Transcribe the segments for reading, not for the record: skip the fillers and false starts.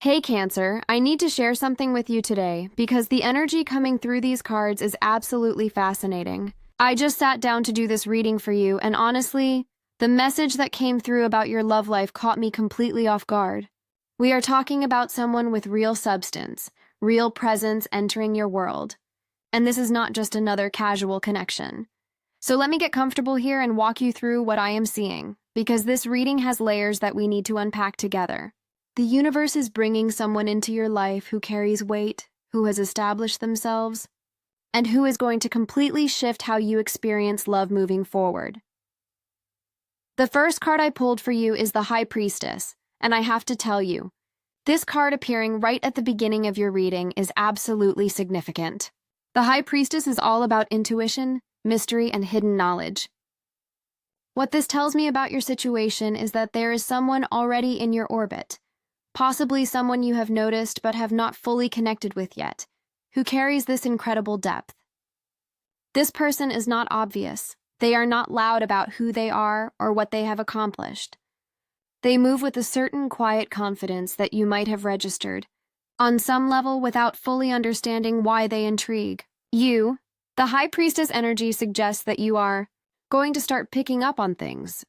Hey Cancer, I need to share something with you today because the energy coming through these cards is absolutely fascinating. I just sat down to do this reading for you, and honestly, the message that came through about your love life caught me completely off guard. We are talking about someone with real substance, real presence entering your world. And this is not just another casual connection. So let me get comfortable here and walk you through what I am seeing, because this reading has layers that we need to unpack together. The universe is bringing someone into your life who carries weight, who has established themselves, and who is going to completely shift how you experience love moving forward. The first card I pulled for you is the High Priestess, and I have to tell you, this card appearing right at the beginning of your reading is absolutely significant. The High Priestess is all about intuition, mystery, and hidden knowledge. What this tells me about your situation is that there is someone already in your orbit, possibly someone you have noticed but have not fully connected with yet, who carries this incredible depth. This person is not obvious. They are not loud about who they are or what they have accomplished. They move with a certain quiet confidence that you might have registered, on some level without fully understanding why they intrigue. You, the High Priestess energy suggests that you are going to start picking up on things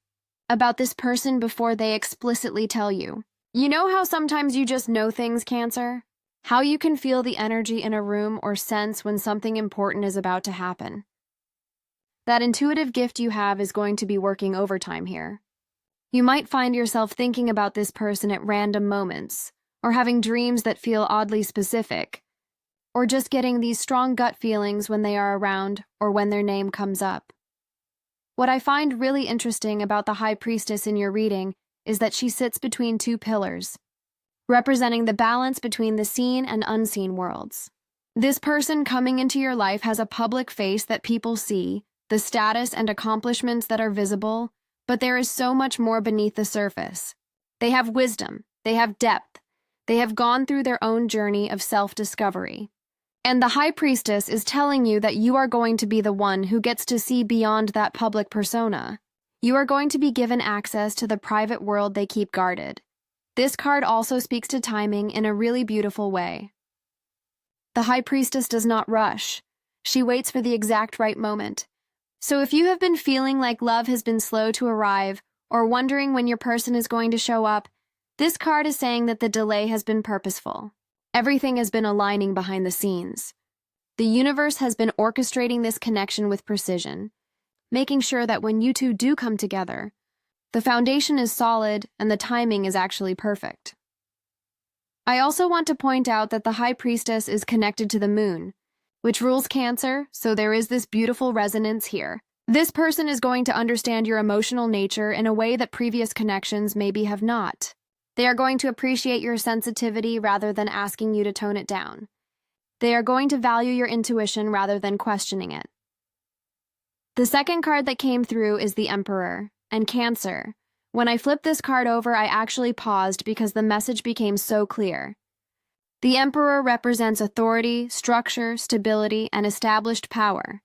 about this person before they explicitly tell you. You know how sometimes you just know things, Cancer? How you can feel the energy in a room or sense when something important is about to happen. That intuitive gift you have is going to be working overtime here. You might find yourself thinking about this person at random moments, or having dreams that feel oddly specific, or just getting these strong gut feelings when they are around or when their name comes up. What I find really interesting about the High Priestess in your reading is that she sits between two pillars, representing the balance between the seen and unseen worlds. This person coming into your life has a public face that people see, the status and accomplishments that are visible, but there is so much more beneath the surface. They have wisdom, they have depth, they have gone through their own journey of self-discovery. And the High Priestess is telling you that you are going to be the one who gets to see beyond that public persona. You are going to be given access to the private world they keep guarded. This card also speaks to timing in a really beautiful way. The High Priestess does not rush. She waits for the exact right moment. So if you have been feeling like love has been slow to arrive, or wondering when your person is going to show up, this card is saying that the delay has been purposeful. Everything has been aligning behind the scenes. The universe has been orchestrating this connection with precision, making sure that when you two do come together, the foundation is solid and the timing is actually perfect. I also want to point out that the High Priestess is connected to the moon, which rules Cancer, so there is this beautiful resonance here. This person is going to understand your emotional nature in a way that previous connections maybe have not. They are going to appreciate your sensitivity rather than asking you to tone it down. They are going to value your intuition rather than questioning it. The second card that came through is the Emperor, and Cancer. When I flipped this card over, I actually paused because the message became so clear. The Emperor represents authority, structure, stability, and established power.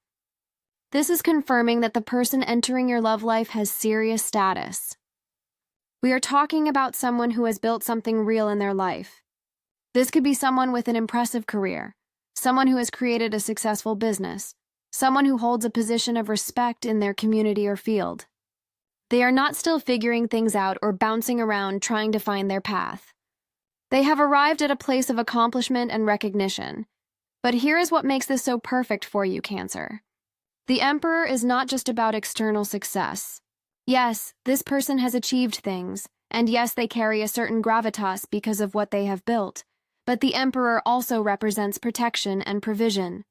This is confirming that the person entering your love life has serious status. We are talking about someone who has built something real in their life. This could be someone with an impressive career, someone who has created a successful business, someone who holds a position of respect in their community or field. They are not still figuring things out or bouncing around trying to find their path. They have arrived at a place of accomplishment and recognition. But here is what makes this so perfect for you, Cancer. The Emperor is not just about external success. Yes, this person has achieved things, and yes, they carry a certain gravitas because of what they have built, but the Emperor also represents protection and provision.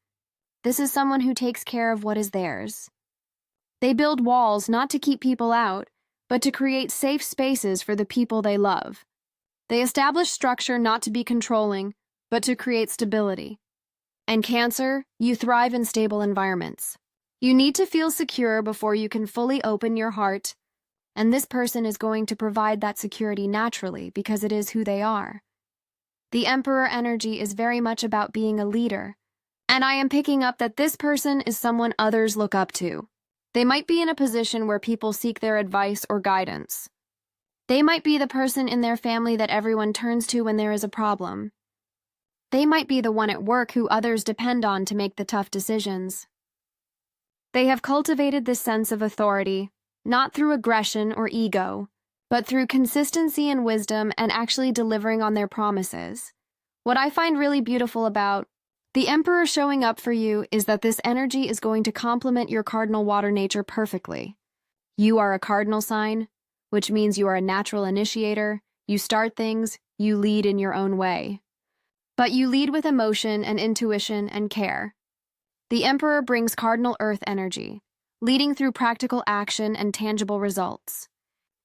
This is someone who takes care of what is theirs. They build walls not to keep people out, but to create safe spaces for the people they love. They establish structure not to be controlling, but to create stability. And Cancer, you thrive in stable environments. You need to feel secure before you can fully open your heart, and this person is going to provide that security naturally because it is who they are. The Emperor energy is very much about being a leader, and I am picking up that this person is someone others look up to. They might be in a position where people seek their advice or guidance. They might be the person in their family that everyone turns to when there is a problem. They might be the one at work who others depend on to make the tough decisions. They have cultivated this sense of authority, not through aggression or ego, but through consistency and wisdom and actually delivering on their promises. What I find really beautiful about the Emperor showing up for you is that this energy is going to complement your cardinal water nature perfectly. You are a cardinal sign, which means you are a natural initiator, you start things, you lead in your own way. But you lead with emotion and intuition and care. The Emperor brings cardinal earth energy, leading through practical action and tangible results.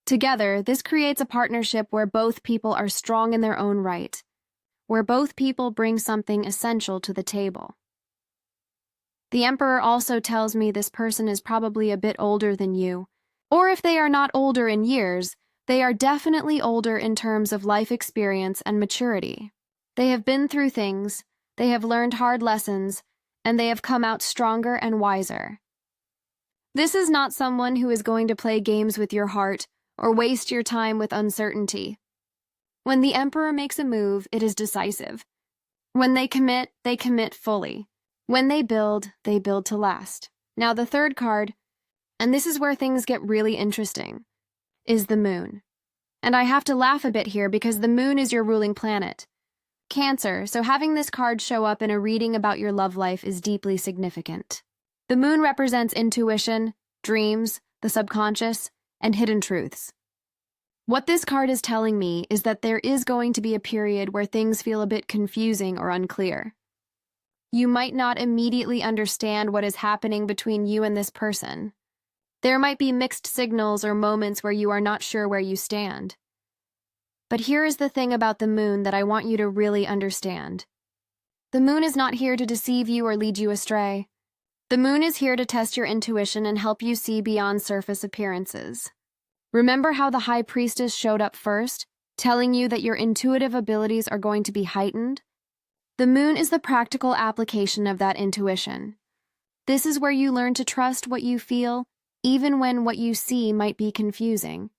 Together, this creates a partnership where both people are strong in their own right, where both people bring something essential to the table. The Emperor also tells me this person is probably a bit older than you, or if they are not older in years, they are definitely older in terms of life experience and maturity. They have been through things, they have learned hard lessons, and they have come out stronger and wiser. This is not someone who is going to play games with your heart or waste your time with uncertainty. When the Emperor makes a move, it is decisive. When they commit fully. When they build to last. Now the third card, and this is where things get really interesting, is the Moon. And I have to laugh a bit here because the Moon is your ruling planet. Cancer, so having this card show up in a reading about your love life is deeply significant. The Moon represents intuition, dreams, the subconscious, and hidden truths. What this card is telling me is that there is going to be a period where things feel a bit confusing or unclear. You might not immediately understand what is happening between you and this person. There might be mixed signals or moments where you are not sure where you stand. But here is the thing about the Moon that I want you to really understand. The Moon is not here to deceive you or lead you astray. The Moon is here to test your intuition and help you see beyond surface appearances. Remember how the High Priestess showed up first, telling you that your intuitive abilities are going to be heightened? The Moon is the practical application of that intuition. This is where you learn to trust what you feel, even when what you see might be confusing.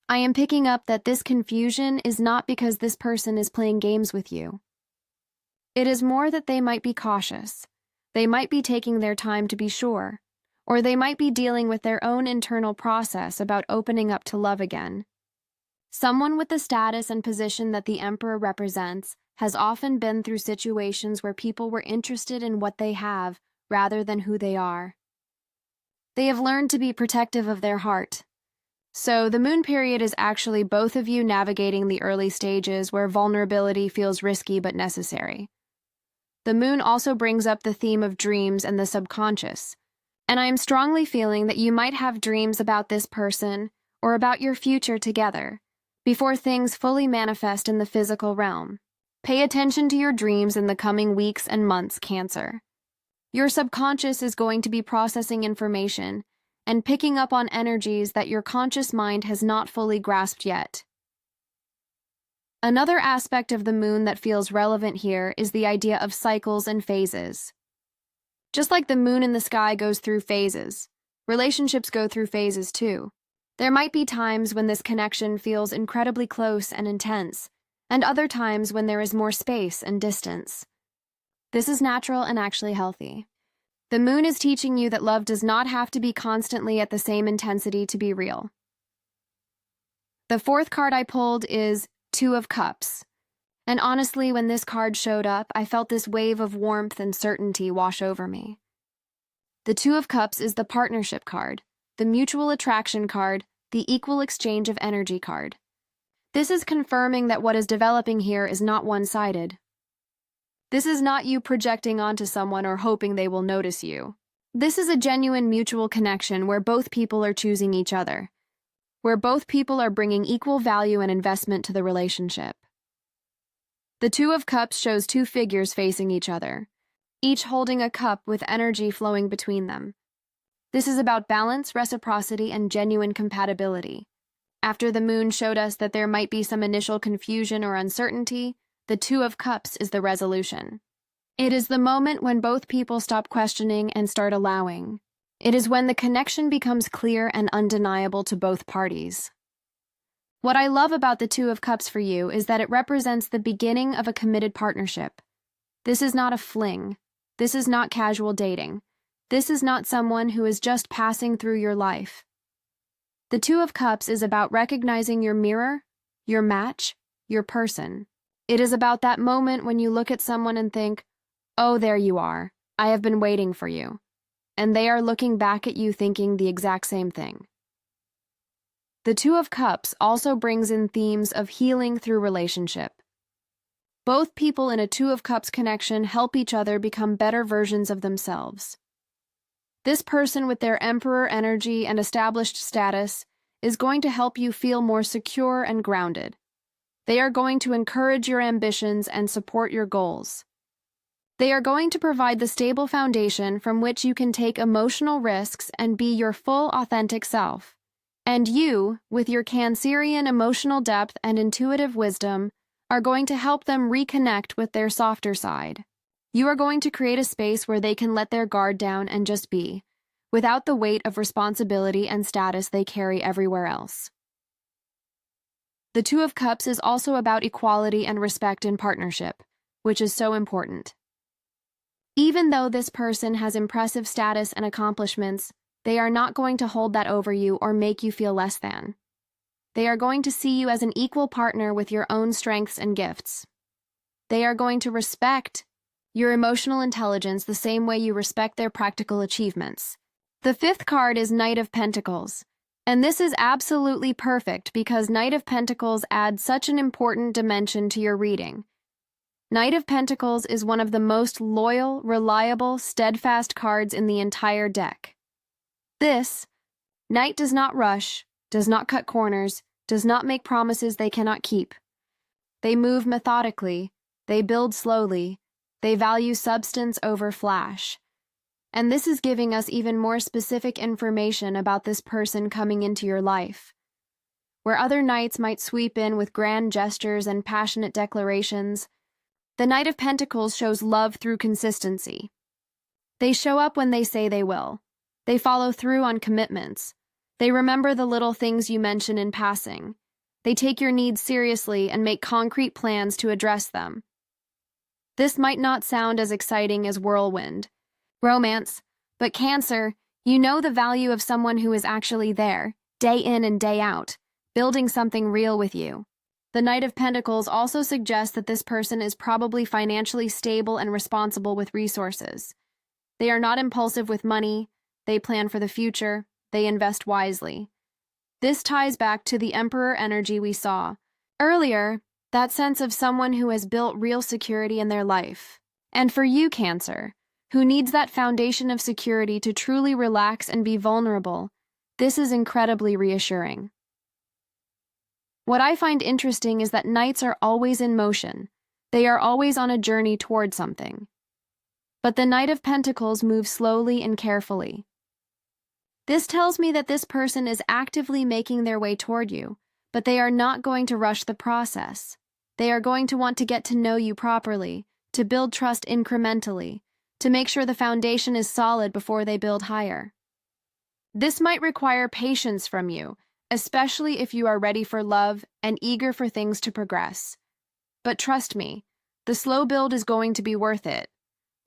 I am picking up that this confusion is not because this person is playing games with you. It is more that they might be cautious. They might be taking their time to be sure, or they might be dealing with their own internal process about opening up to love again. Someone with the status and position that the Emperor represents has often been through situations where people were interested in what they have rather than who they are. They have learned to be protective of their heart. So the Moon period is actually both of you navigating the early stages where vulnerability feels risky but necessary. The Moon also brings up the theme of dreams and the subconscious, and I am strongly feeling that you might have dreams about this person or about your future together before things fully manifest in the physical realm. Pay attention to your dreams in the coming weeks and months, Cancer. Your subconscious is going to be processing information and picking up on energies that your conscious mind has not fully grasped yet. Another aspect of the Moon that feels relevant here is the idea of cycles and phases. Just like the Moon in the sky goes through phases, relationships go through phases too. There might be times when this connection feels incredibly close and intense, and other times when there is more space and distance. This is natural and actually healthy. The Moon is teaching you that love does not have to be constantly at the same intensity to be real. The fourth card I pulled is Two of Cups. And honestly, when this card showed up, I felt this wave of warmth and certainty wash over me. The Two of Cups is the partnership card, the mutual attraction card, the equal exchange of energy card. This is confirming that what is developing here is not one-sided. This is not you projecting onto someone or hoping they will notice you. This is a genuine mutual connection where both people are choosing each other, where both people are bringing equal value and investment to the relationship. The Two of Cups shows two figures facing each other, each holding a cup with energy flowing between them. This is about balance, reciprocity, and genuine compatibility. After the Moon showed us that there might be some initial confusion or uncertainty, the Two of Cups is the resolution. It is the moment when both people stop questioning and start allowing. It is when the connection becomes clear and undeniable to both parties. What I love about the Two of Cups for you is that it represents the beginning of a committed partnership. This is not a fling. This is not casual dating. This is not someone who is just passing through your life. The Two of Cups is about recognizing your mirror, your match, your person. It is about that moment when you look at someone and think, "Oh, there you are. I have been waiting for you." And they are looking back at you thinking the exact same thing. The Two of Cups also brings in themes of healing through relationship. Both people in a Two of Cups connection help each other become better versions of themselves. This person with their Emperor energy and established status is going to help you feel more secure and grounded. They are going to encourage your ambitions and support your goals. They are going to provide the stable foundation from which you can take emotional risks and be your full authentic self. And you, with your Cancerian emotional depth and intuitive wisdom, are going to help them reconnect with their softer side. You are going to create a space where they can let their guard down and just be, without the weight of responsibility and status they carry everywhere else. The Two of Cups is also about equality and respect in partnership, which is so important. Even though this person has impressive status and accomplishments, they are not going to hold that over you or make you feel less than. They are going to see you as an equal partner with your own strengths and gifts. They are going to respect your emotional intelligence the same way you respect their practical achievements. The fifth card is Knight of Pentacles, and this is absolutely perfect because Knight of Pentacles adds such an important dimension to your reading. Knight of Pentacles is one of the most loyal, reliable, steadfast cards in the entire deck. This Knight does not rush, does not cut corners, does not make promises they cannot keep. They move methodically, they build slowly, they value substance over flash. And this is giving us even more specific information about this person coming into your life. Where other knights might sweep in with grand gestures and passionate declarations, the Knight of Pentacles shows love through consistency. They show up when they say they will. They follow through on commitments. They remember the little things you mention in passing. They take your needs seriously and make concrete plans to address them. This might not sound as exciting as whirlwind, romance, but Cancer, you know the value of someone who is actually there, day in and day out, building something real with you. The Knight of Pentacles also suggests that this person is probably financially stable and responsible with resources. They are not impulsive with money, they plan for the future, they invest wisely. This ties back to the Emperor energy we saw earlier, that sense of someone who has built real security in their life. And for you, Cancer, who needs that foundation of security to truly relax and be vulnerable, this is incredibly reassuring. What I find interesting is that knights are always in motion. They are always on a journey toward something. But the Knight of Pentacles moves slowly and carefully. This tells me that this person is actively making their way toward you, but they are not going to rush the process. They are going to want to get to know you properly, to build trust incrementally, to make sure the foundation is solid before they build higher. This might require patience from you, especially if you are ready for love and eager for things to progress. But trust me, the slow build is going to be worth it.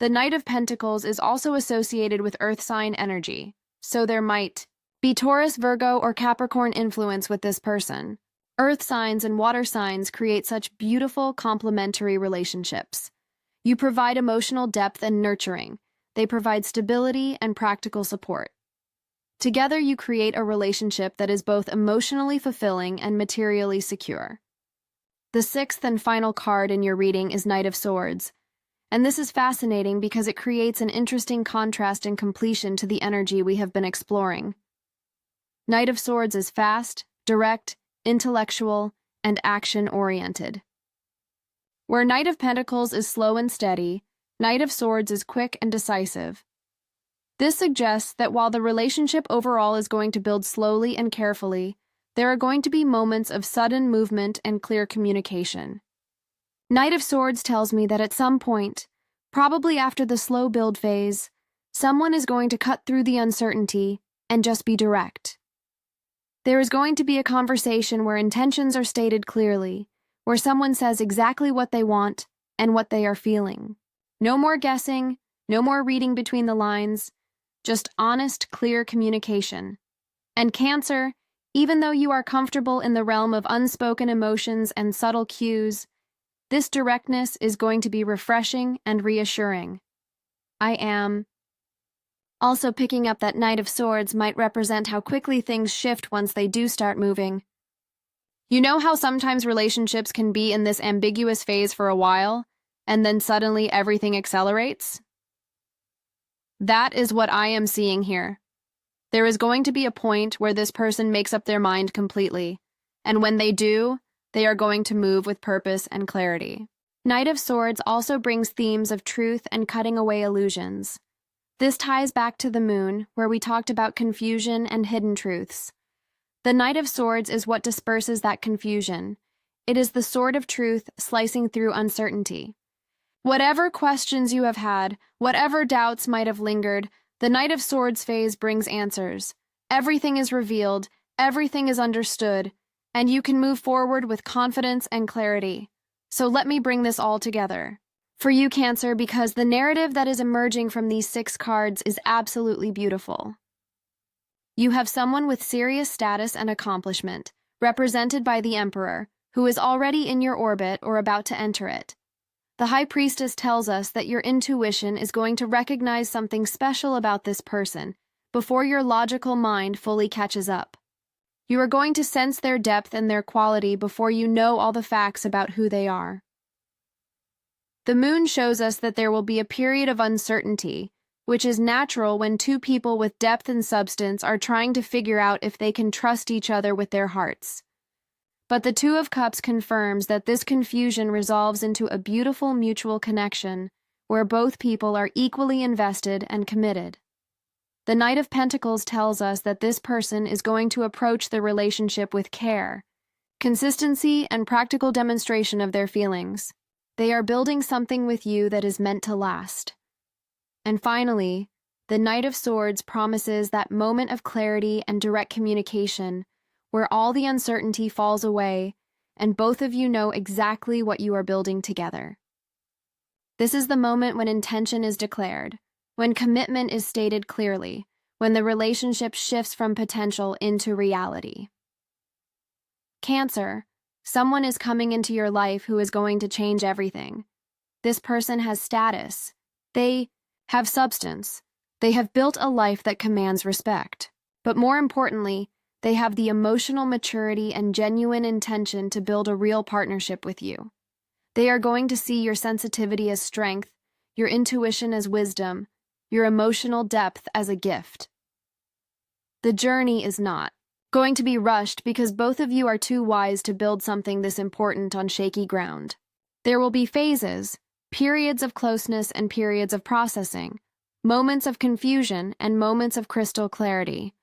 The Knight of Pentacles is also associated with Earth sign energy, so there might be Taurus, Virgo, or Capricorn influence with this person. Earth signs and water signs create such beautiful complementary relationships. You provide emotional depth and nurturing. They provide stability and practical support. Together, you create a relationship that is both emotionally fulfilling and materially secure. The sixth and final card in your reading is Knight of Swords, and this is fascinating because it creates an interesting contrast and completion to the energy we have been exploring. Knight of Swords is fast, direct, intellectual, and action-oriented. Where Knight of Pentacles is slow and steady, Knight of Swords is quick and decisive. This suggests that while the relationship overall is going to build slowly and carefully, there are going to be moments of sudden movement and clear communication. Knight of Swords tells me that at some point, probably after the slow build phase, someone is going to cut through the uncertainty and just be direct. There is going to be a conversation where intentions are stated clearly, where someone says exactly what they want and what they are feeling. No more guessing, no more reading between the lines, just honest, clear communication. And Cancer, even though you are comfortable in the realm of unspoken emotions and subtle cues, this directness is going to be refreshing and reassuring. I am. Also picking up that Knight of Swords might represent how quickly things shift once they do start moving. You know how sometimes relationships can be in this ambiguous phase for a while, and then suddenly everything accelerates? That is what I am seeing here. There is going to be a point where this person makes up their mind completely, and when they do, they are going to move with purpose and clarity. Knight of Swords also brings themes of truth and cutting away illusions. This ties back to the moon, where we talked about confusion and hidden truths. The Knight of Swords is what disperses that confusion. It is the sword of truth slicing through uncertainty. Whatever questions you have had, whatever doubts might have lingered, the Knight of Swords phase brings answers. Everything is revealed, everything is understood, and you can move forward with confidence and clarity. So let me bring this all together for you, Cancer, because the narrative that is emerging from these 6 cards is absolutely beautiful. You have someone with serious status and accomplishment, represented by the Emperor, who is already in your orbit or about to enter it. The High Priestess tells us that your intuition is going to recognize something special about this person before your logical mind fully catches up. You are going to sense their depth and their quality before you know all the facts about who they are. The moon shows us that there will be a period of uncertainty, which is natural when 2 people with depth and substance are trying to figure out if they can trust each other with their hearts. But the 2 of Cups confirms that this confusion resolves into a beautiful mutual connection where both people are equally invested and committed. The Knight of Pentacles tells us that this person is going to approach the relationship with care, consistency, and practical demonstration of their feelings. They are building something with you that is meant to last. And finally, the Knight of Swords promises that moment of clarity and direct communication where all the uncertainty falls away and both of you know exactly what you are building together. This is the moment when intention is declared, when commitment is stated clearly, when the relationship shifts from potential into reality. Cancer, someone is coming into your life who is going to change everything. This person has status. They have substance. They have built a life that commands respect. But more importantly, they have the emotional maturity and genuine intention to build a real partnership with you. They are going to see your sensitivity as strength, your intuition as wisdom, your emotional depth as a gift. The journey is not going to be rushed because both of you are too wise to build something this important on shaky ground. There will be phases, periods of closeness and periods of processing, moments of confusion and moments of crystal clarity.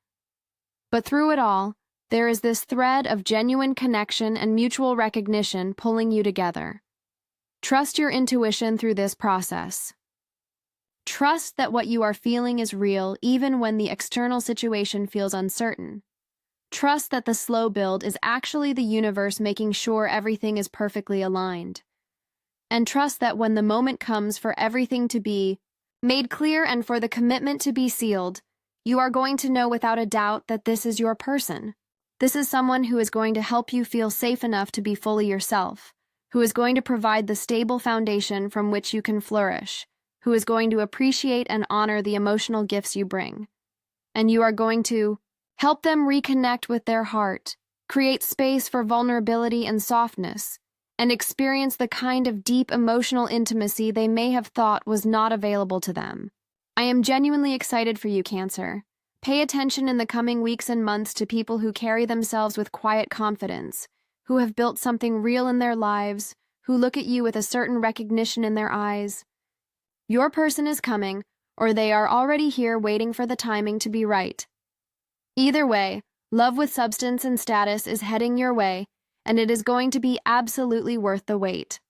But through it all, there is this thread of genuine connection and mutual recognition pulling you together. Trust your intuition through this process. Trust that what you are feeling is real even when the external situation feels uncertain. Trust that the slow build is actually the universe making sure everything is perfectly aligned. And trust that when the moment comes for everything to be made clear and for the commitment to be sealed, you are going to know without a doubt that this is your person. This is someone who is going to help you feel safe enough to be fully yourself, who is going to provide the stable foundation from which you can flourish, who is going to appreciate and honor the emotional gifts you bring. And you are going to help them reconnect with their heart, create space for vulnerability and softness, and experience the kind of deep emotional intimacy they may have thought was not available to them. I am genuinely excited for you, Cancer. Pay attention in the coming weeks and months to people who carry themselves with quiet confidence, who have built something real in their lives, who look at you with a certain recognition in their eyes. Your person is coming, or they are already here waiting for the timing to be right. Either way, love with substance and status is heading your way, and it is going to be absolutely worth the wait.